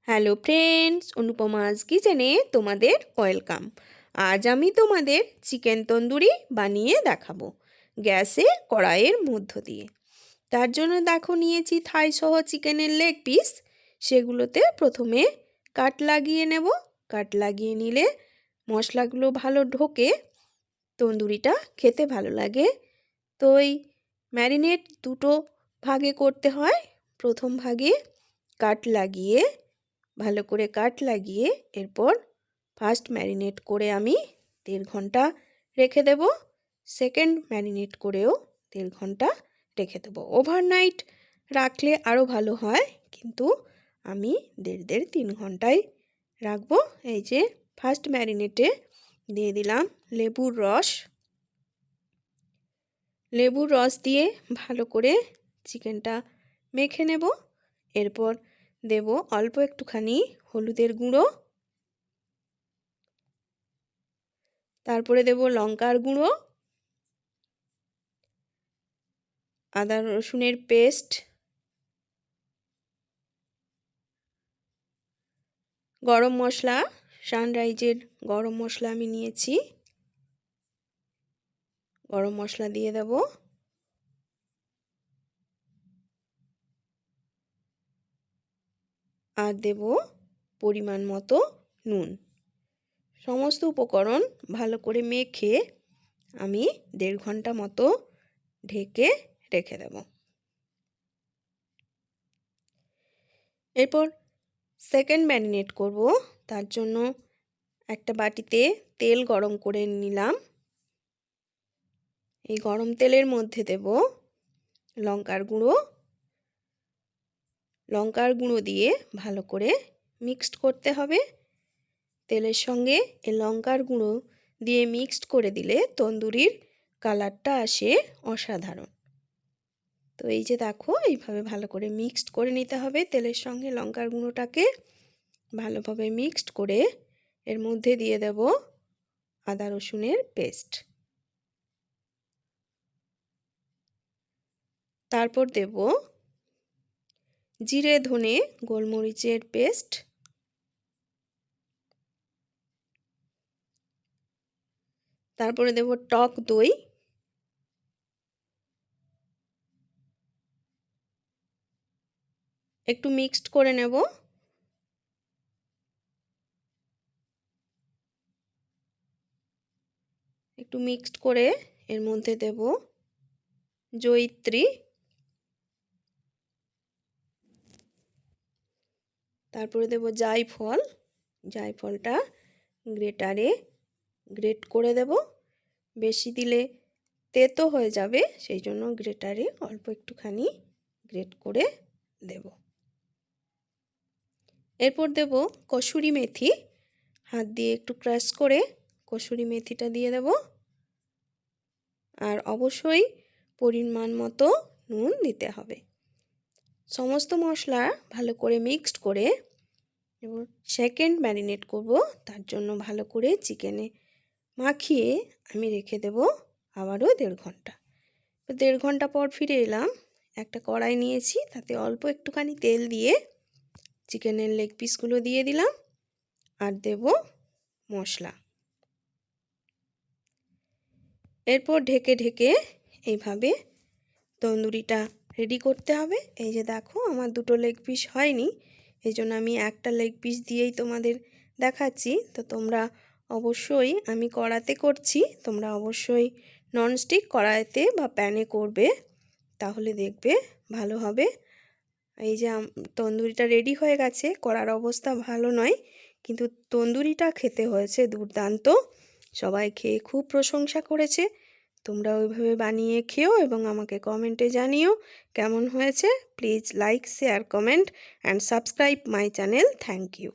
Hello friends, অনুপমাস কিচেনে তোমাদের welcome. আজ আমি তোমাদের চিকেন তন্দুরি বানিয়ে দেখাবো গ্যাসে কড়াইয়ের মধ্য দিয়ে। তার জন্য দেখো নিয়েছি থাই সহ চিকেনের লেগ পিস। সেগুলোতে প্রথমে কাট লাগিয়ে নেব। কাট লাগিয়ে নিলে মশলাগুলো ভালো ঢোকে, তন্দুরিটা খেতে ভালো লাগে। তো এই ম্যারিনেট দুটো ভাগে করতে হয়। প্রথম ভাগে কাট লাগিয়ে ভালো করে কাট লাগিয়ে এরপর ফার্স্ট ম্যারিনেট করে আমি 1.5 ঘন্টা রেখে দেব। সেকেন্ড ম্যারিনেট করেও 1.5 ঘন্টা রেখে দেব। ওভারনাইট রাখলে আরও ভালো হয়, কিন্তু আমি 1.5-3 ঘন্টায় রাখবো। এই যে ফার্স্ট ম্যারিনেটে দিয়ে দিলাম লেবুর রস। লেবুর রস দিয়ে ভালো করে চিকেনটা মেখে নেব। এরপর দেব অল্প একটুখানি হলুদের গুঁড়ো, তারপরে দেব লঙ্কার গুঁড়ো, আদা রসুনের পেস্ট, গরম মশলা, সানরাইজের গরম মশলা আমি নিয়েছি, গরম মশলা দিয়ে দেব। আর দেব পরিমাণ মতো নুন। সমস্ত উপকরণ ভালো করে মেখে আমি 1.5 ঘন্টা মতো ঢেকে রেখে দেব। এরপর সেকেন্ড ম্যারিনেট করব। তার জন্য একটা বাটিতে তেল গরম করে নিলাম। এই গরম তেলের মধ্যে দেব লঙ্কার গুঁড়ো। লঙ্কার গুঁড়ো দিয়ে ভালো করে মিক্সড করতে হবে। তেলের সঙ্গে এই লঙ্কার গুঁড়ো দিয়ে মিক্সড করে দিলে তন্দুরির কালারটা আসে অসাধারণ। তো এই যে দেখো, এইভাবে ভালো করে মিক্সড করে নিতে হবে। তেলের সঙ্গে লঙ্কার গুঁড়োটাকে ভালোভাবে মিক্সড করে এর মধ্যে দিয়ে দেব আদা রসুনের পেস্ট। তারপর দেব জিরে ধনে গোলমরিচের পেস্ট। তারপরে দেব টক দই। একটু মিক্সড করে নেব। একটু মিক্সড করে এর মধ্যে দেব জয়িত্রী। তারপরে দেব জায়ফল। জায়ফলটা গ্রেটারে গ্রেট করে দেব। বেশি দিলে তেতো হয়ে যাবে, সেই জন্য গ্রেটারে অল্প একটুখানি গ্রেট করে দেব। এরপর দেব কসুরি মেথি। হাত দিয়ে একটু ক্রাশ করে কসুরি মেথিটা দিয়ে দেব। আর অবশ্যই পরিমাণ মতো নুন দিতে হবে। সমস্ত মশলা ভালো করে মিক্সড করে এবার সেকেন্ড ম্যারিনেট করব। তার জন্য ভালো করে চিকেনে মাখিয়ে আমি রেখে দেব আবারও 1.5 ঘন্টা। 1.5 ঘন্টা পর ফিরে এলাম। একটা কড়াই নিয়েছি, তাতে অল্প একটুখানি তেল দিয়ে চিকেনের লেগ পিসগুলো দিয়ে দিলাম আর দেব মশলা। এরপর ঢেকে ঢেকে এইভাবে তন্দুরিটা রেডি করতে হবে। এই যে দেখো, আমার দুটো লেগ পিস হয়নি, এই জন্য আমি একটা লেগ পিস দিয়েই তোমাদের দেখাচ্ছি। তো তোমরা অবশ্যই, আমি কড়াতে করছি, তোমরা অবশ্যই ননস্টিক কড়াইতে বা প্যানে করবে, তাহলে দেখবে ভালো হবে। এই যে তন্দুরিটা রেডি হয়ে গেছে। কড়ার অবস্থা ভালো নয়, কিন্তু তন্দুরিটা খেতে হয়েছে দুর্দান্ত। সবাই খেয়ে খুব প্রশংসা করেছে। তোমরা ওইভাবে বানিয়ে খেও এবং আমাকে কমেন্টে জানিও কেমন হয়েছে। Please like, share, comment and subscribe my channel. Thank you.